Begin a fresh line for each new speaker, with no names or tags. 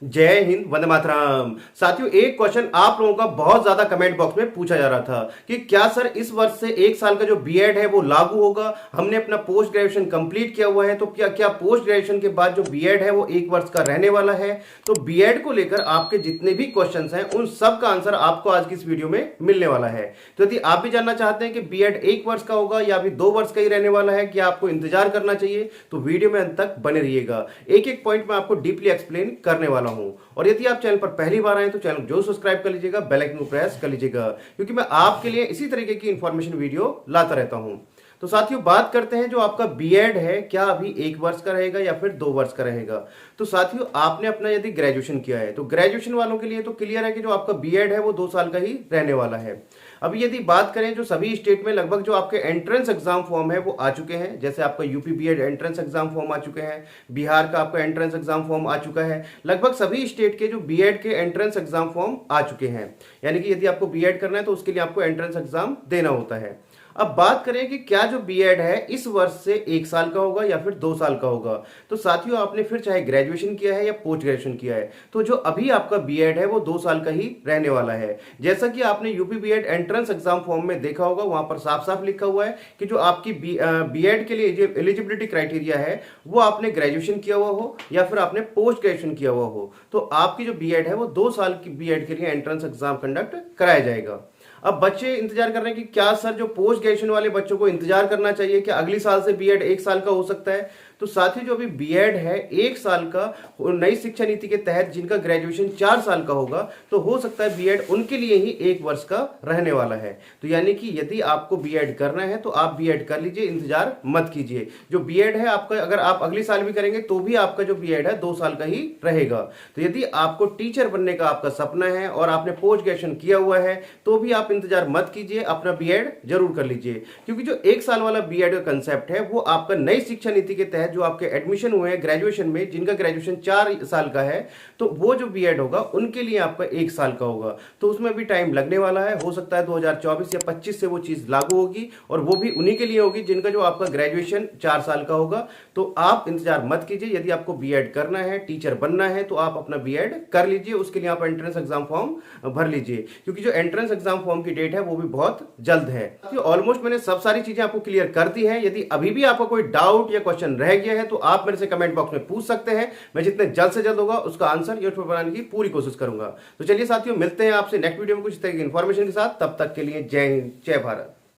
जय हिंद, वंदे मातरम। साथियों, एक क्वेश्चन आप लोगों का बहुत ज्यादा कमेंट बॉक्स में पूछा जा रहा था कि क्या सर इस वर्ष से एक साल का जो बीएड है वो लागू होगा। हमने अपना पोस्ट ग्रेजुएशन कंप्लीट किया हुआ है, तो क्या क्या पोस्ट ग्रेजुएशन के बाद जो बीएड है वो एक वर्ष का रहने वाला है। तो बीएड को लेकर आपके जितने भी क्वेश्चन हैं उन सब का आंसर आपको आज की इस वीडियो में मिलने वाला है। तो यदि आप भी जानना चाहते हैं कि बीएड एक वर्ष का होगा या अभी 2 वर्ष का ही रहने वाला है, क्या आपको इंतजार करना चाहिए, तो वीडियो में अंत तक बने रहिएगा। एक एक पॉइंट में आपको डीपली एक्सप्लेन करने वाला हूं। और यदि आप चैनल पर पहली बार आए तो चैनल जो सब्सक्राइब कर लीजिएगा, बेल आइकन को प्रेस कर लीजिएगा, क्योंकि मैं आपके लिए इसी तरीके की इंफॉर्मेशन वीडियो लाता रहता हूं। तो साथियों, बात करते हैं जो आपका बीएड है क्या अभी 1 वर्ष का रहेगा या फिर 2 वर्ष का रहेगा। तो साथियों, आपने अपना यदि ग्रेजुएशन किया है तो ग्रेजुएशन वालों के लिए तो क्लियर है कि जो आपका बीएड है वो 2 साल का ही रहने वाला है। अभी यदि बात करें जो सभी स्टेट में लगभग जो आपके एंट्रेंस एग्जाम फॉर्म है वो आ चुके हैं, जैसे आपका UP BEd entrance exam form आ चुके हैं, बिहार का आपका एंट्रेंस एग्जाम फॉर्म आ चुका है। लगभग सभी स्टेट के जो बीएड के एंट्रेंस एग्जाम फॉर्म आ चुके हैं, यानी कि यदि आपको बीएड करना है तो उसके लिए आपको एंट्रेंस एग्जाम देना होता है। अब बात करें कि क्या जो बीएड है इस वर्ष से 1 साल का होगा या फिर 2 साल का होगा। तो साथियों, आपने फिर चाहे ग्रेजुएशन किया है या पोस्ट ग्रेजुएशन किया है तो जो अभी आपका बीएड है वो 2 साल का ही रहने वाला है। जैसा कि आपने UP BEd entrance exam form में देखा होगा, वहां पर साफ साफ लिखा हुआ है कि जो आपकी बीएड के लिए एलिजिबिलिटी क्राइटेरिया है वो आपने ग्रेजुएशन किया हुआ हो या फिर आपने पोस्ट ग्रेजुएशन किया हुआ हो, तो आपकी जो बीएड है वो 2 साल की बीएड के लिए एंट्रेंस एग्जाम कंडक्ट कराया जाएगा। अब बच्चे इंतजार कर रहे हैं कि क्या सर जो पोस्ट ग्रेजुएशन वाले बच्चों को इंतजार करना चाहिए, क्या अगली साल से बीएड 1 साल का हो सकता है। तो साथ ही जो अभी बीएड है 1 साल का, नई शिक्षा नीति के तहत जिनका ग्रेजुएशन 4 साल का होगा तो हो सकता है बीएड उनके लिए ही 1 वर्ष का रहने वाला है। तो यानी कि यदि आपको बीएड करना है तो आप बीएड कर लीजिए, इंतजार मत कीजिए। जो बीएड है आपका, अगर आप अगली साल भी करेंगे तो भी आपका जो बीएड है 2 साल का ही रहेगा। तो यदि आपको टीचर बनने का आपका सपना है और आपने पोस्ट ग्रेजुएशन किया हुआ है तो भी आप इंतजार मत कीजिए, अपना बीएड जरूर कर लीजिए। क्योंकि जो 1 साल वाला बीएड का कंसेप्ट है वो आपका नई शिक्षा नीति के तहत जो आपके एडमिशन हुए हैं ग्रेजुएशन में, जिनका ग्रेजुएशन 4 साल का है, तो वो जो बीएड होगा उनके लिए आपका 1 साल का होगा। तो उसमें भी टाइम लगने वाला है, हो सकता है 2024 या 25 से वो चीज लागू होगी, और वो भी उन्हीं के लिए होगी जिनका जो आपका ग्रेजुएशन 4 साल का होगा। तो आप इंतजार मत कीजिए, यदि आपको बीएड करना है, टीचर बनना है तो आप अपना बीएड कर लीजिए। उसके लिए आप एंट्रेंस एग्जाम फॉर्म भर लीजिए, क्योंकि जो एंट्रेंस एग्जाम फॉर्म की डेट है वो भी बहुत जल्द है। ऑलमोस्ट मैंने सब सारी चीजें आपको क्लियर कर दी है। यदि अभी भी आपका कोई डाउट या क्वेश्चन रह गया है तो आप मेरे से कमेंट बॉक्स में पूछ सकते हैं। मैं जितने जल्द से जल्द होगा उसका आंसर यूट्यूब पर बनाने की पूरी कोशिश करूंगा। तो चलिए साथियों, मिलते हैं आपसे नेक्स्ट वीडियो में कुछ तरह की इंफॉर्मेशन के साथ। तब तक के लिए जय हिंद, जय भारत।